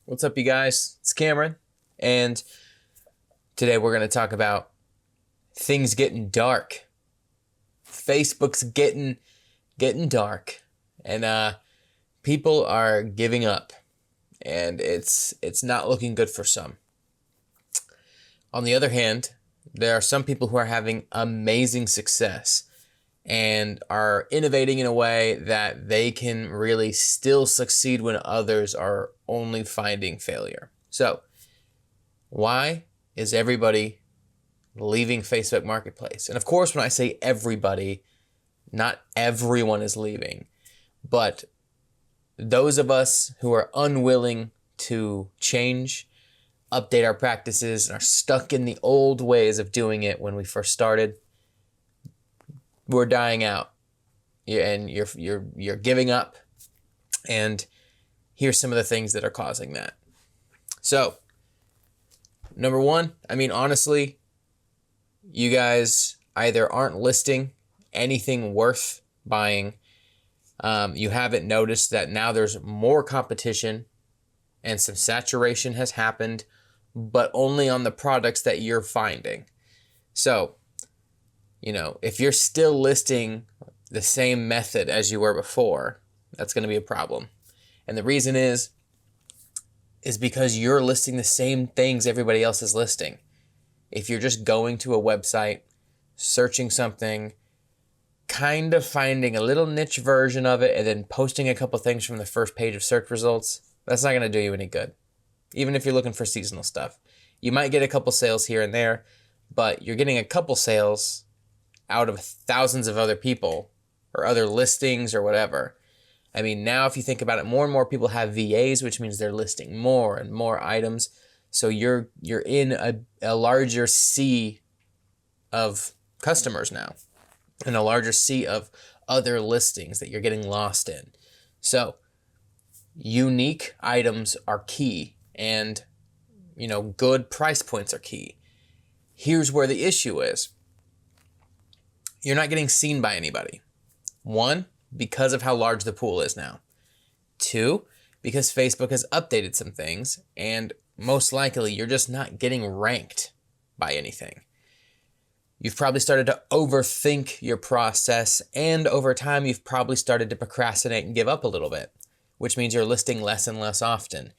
What's up, you guys? It's Cameron, and today we're going to talk about things getting dark. Facebook's getting dark, and people are giving up, and it's not looking good for some. On the other hand, there are some people who are having amazing success and are innovating in a way that they can really still succeed when others are only finding failure. So, why is everybody leaving Facebook Marketplace? And of course, when I say everybody, not everyone is leaving, but those of us who are unwilling to change, update our practices, and are stuck in the old ways of doing it when we first started, we're dying out, and you're giving up. And here's some of the things that are causing that. So, number one, honestly, you guys either aren't listing anything worth buying. You haven't noticed that now there's more competition and some saturation has happened, but only on the products that you're finding. So, if you're still listing the same method as you were before, that's going to be a problem. And the reason is because you're listing the same things everybody else is listing. If you're just going to a website, searching something, kind of finding a little niche version of it, and then posting a couple things from the first page of search results, that's not going to do you any good. Even if you're looking for seasonal stuff. You might get a couple sales here and there, but you're getting a couple sales out of thousands of other people or other listings or whatever. Now if you think about it, more and more people have VAs, which means they're listing more and more items. So you're in a larger sea of customers now, and a larger sea of other listings that you're getting lost in. So unique items are key, and good price points are key. Here's where the issue is. You're not getting seen by anybody. One, because of how large the pool is now. Two, because Facebook has updated some things, and most likely you're just not getting ranked by anything. You've probably started to overthink your process, and over time you've probably started to procrastinate and give up a little bit, which means you're listing less and less often.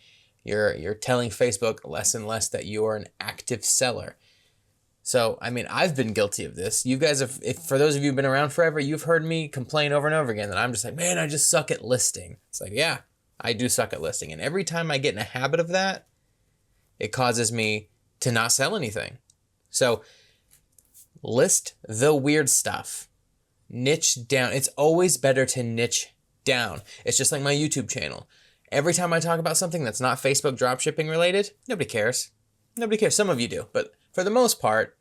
You're telling Facebook less and less that you're an active seller. So, I've been guilty of this. You guys have, for those of you who've been around forever, you've heard me complain over and over again that I'm just like, man, I just suck at listing. It's like, yeah, I do suck at listing. And every time I get in a habit of that, it causes me to not sell anything. So, list the weird stuff. Niche down. It's always better to niche down. It's just like my YouTube channel. Every time I talk about something that's not Facebook dropshipping related, nobody cares. Nobody cares. Some of you do, but for the most part,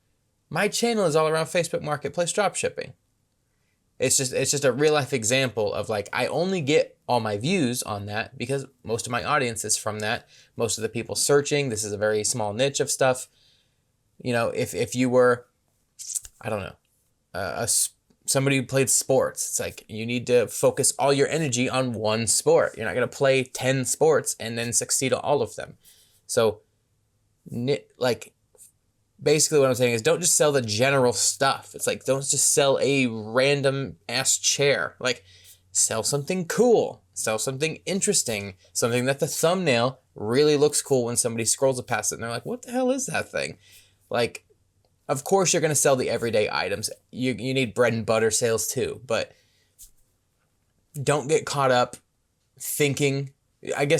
my channel is all around Facebook Marketplace dropshipping. It's just a real life example of I only get all my views on that because most of my audience is from that. Most of the people searching, this is a very small niche of stuff. If you were, I don't know, somebody who played sports, it's like you need to focus all your energy on one sport. You're not going to play 10 sports and then succeed at all of them. So, basically what I'm saying is don't just sell the general stuff. It's like, don't just sell a random ass chair. Sell something cool. Sell something interesting. Something that the thumbnail really looks cool when somebody scrolls past it and they're like, what the hell is that thing? Of course you're going to sell the everyday items. You need bread and butter sales too, but don't get caught up thinking,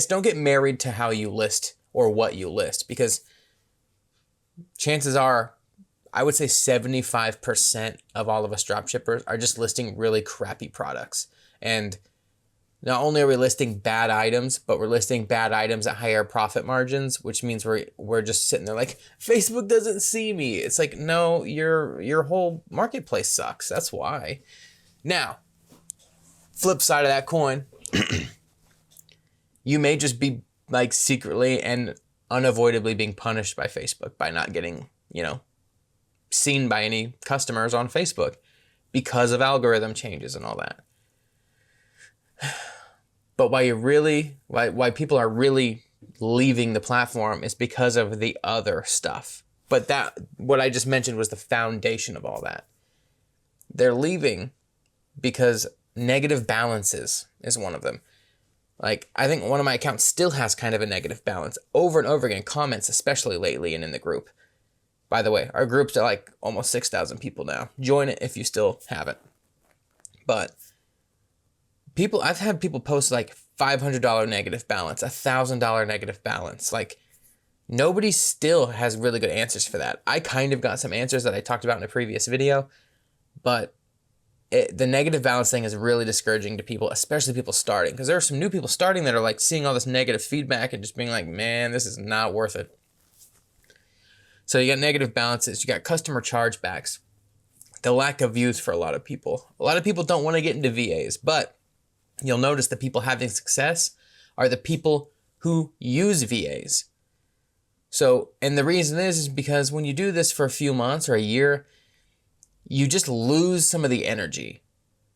don't get married to how you list or what you list, because chances are, I would say 75% of all of us dropshippers are just listing really crappy products. And not only are we listing bad items, but we're listing bad items at higher profit margins, which means we're just sitting there like, Facebook doesn't see me. It's like, no, your whole marketplace sucks. That's why. Now, flip side of that coin, you may just be secretly and unavoidably being punished by Facebook by not getting, seen by any customers on Facebook because of algorithm changes and all that. But why people are really leaving the platform is because of the other stuff. But that, what I just mentioned was the foundation of all that. They're leaving because negative balances is one of them. Like, I think one of my accounts still has kind of a negative balance over and over again, comments, especially lately and in the group. By the way, our group's at like almost 6,000 people now. Join it if you still haven't. But I've had people post like $500 negative balance, $1,000 negative balance. Like, nobody still has really good answers for that. I kind of got some answers that I talked about in a previous video, but the negative balance thing is really discouraging to people, especially people starting, because there are some new people starting that are like seeing all this negative feedback and just being like, man, this is not worth it. So you got negative balances, you got customer chargebacks, the lack of views for a lot of people. A lot of people don't want to get into VAs, but you'll notice the people having success are the people who use VAs. So, and the reason is because when you do this for a few months or a year, you just lose some of the energy.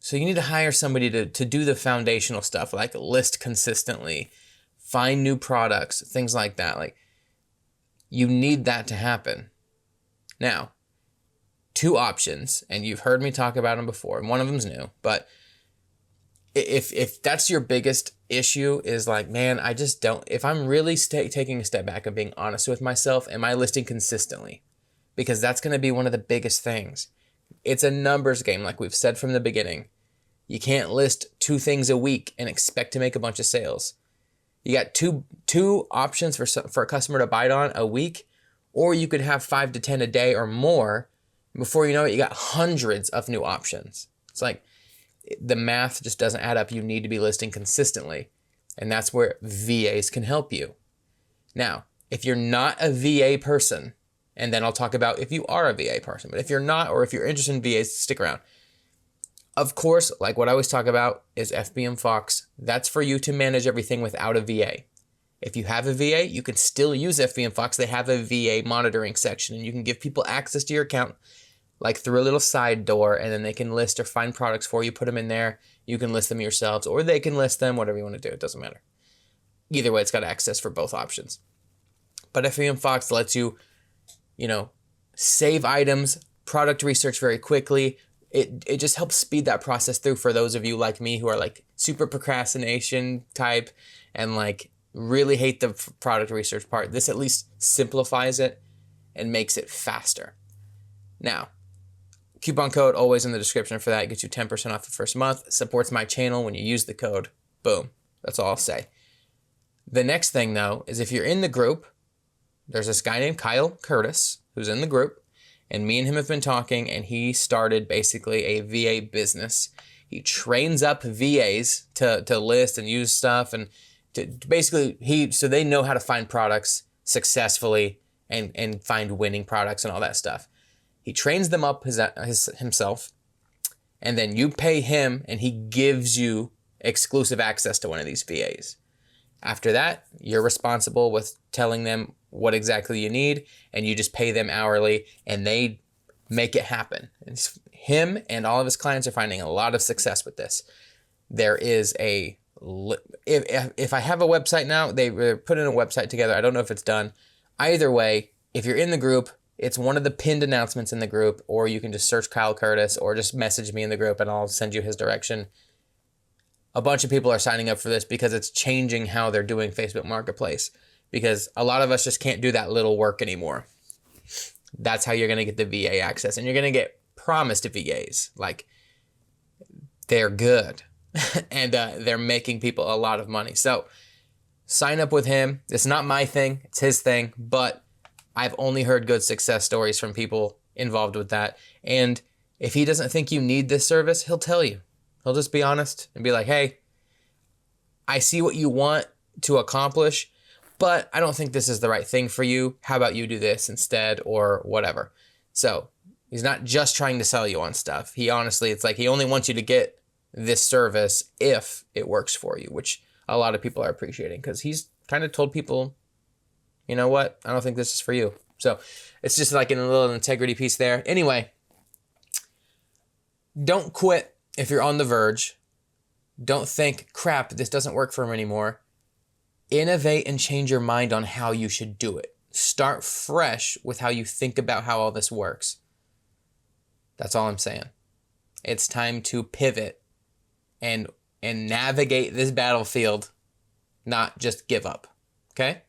So you need to hire somebody to do the foundational stuff, like list consistently, find new products, things like that. Like, you need that to happen. Now, two options, and you've heard me talk about them before, and one of them's new, but if that's your biggest issue, is like, man, I just don't, if I'm really taking a step back and being honest with myself, am I listing consistently? Because that's going to be one of the biggest things. It's a numbers game, like we've said from the beginning. You can't list 2 things a week and expect to make a bunch of sales. You got two options for a customer to bite on a week, or you could have 5 to 10 a day or more. Before you know it, you got hundreds of new options. It's like the math just doesn't add up. You need to be listing consistently, and that's where VAs can help you. Now, if you're not a VA person, and then I'll talk about if you are a VA person, but if you're not, or if you're interested in VAs, stick around. Of course, like what I always talk about is FBM Fox. That's for you to manage everything without a VA. If you have a VA, you can still use FBM Fox. They have a VA monitoring section, and you can give people access to your account like through a little side door, and then they can list or find products for you, put them in there. You can list them yourselves, or they can list them, whatever you want to do. It doesn't matter. Either way, it's got access for both options. But FBM Fox lets you, save items, product research very quickly. It just helps speed that process through for those of you like me who are like super procrastination type and like really hate the product research part. This at least simplifies it and makes it faster. Now, coupon code always in the description for that. It gets you 10% off the first month. It supports my channel when you use the code. Boom. That's all I'll say. The next thing though is if you're in the group, there's this guy named Kyle Curtis who's in the group, and me and him have been talking, and he started basically a VA business. He trains up VAs to list and use stuff, and to basically so they know how to find products successfully and find winning products and all that stuff. He trains them up himself, and then you pay him, and he gives you exclusive access to one of these VAs. After that, you're responsible with telling them what exactly you need, and you just pay them hourly, and they make it happen. Him and all of his clients are finding a lot of success with this. There is if I have a website now, they're putting a website together. I don't know if it's done. Either way, if you're in the group, it's one of the pinned announcements in the group, or you can just search Kyle Curtis or just message me in the group and I'll send you his direction. A bunch of people are signing up for this because it's changing how they're doing Facebook Marketplace, because a lot of us just can't do that little work anymore. That's how you're going to get the VA access, and you're going to get promised VAs. Like, they're good and they're making people a lot of money. So sign up with him. It's not my thing. It's his thing, but I've only heard good success stories from people involved with that. And if he doesn't think you need this service, he'll tell you. He'll just be honest and be like, hey, I see what you want to accomplish, but I don't think this is the right thing for you. How about you do this instead, or whatever? So he's not just trying to sell you on stuff. It's like he only wants you to get this service if it works for you, which a lot of people are appreciating, because he's kind of told people, you know what, I don't think this is for you. So it's just like a little integrity piece there. Anyway, don't quit if you're on the verge. Don't think, crap, this doesn't work for him anymore. innovate and change your mind on how you should do it. Start fresh with how you think about how all this works. That's all I'm saying. It's time to pivot and navigate this battlefield, not just give up. Okay?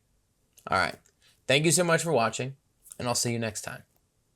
All right. Thank you so much for watching, and I'll see you next time.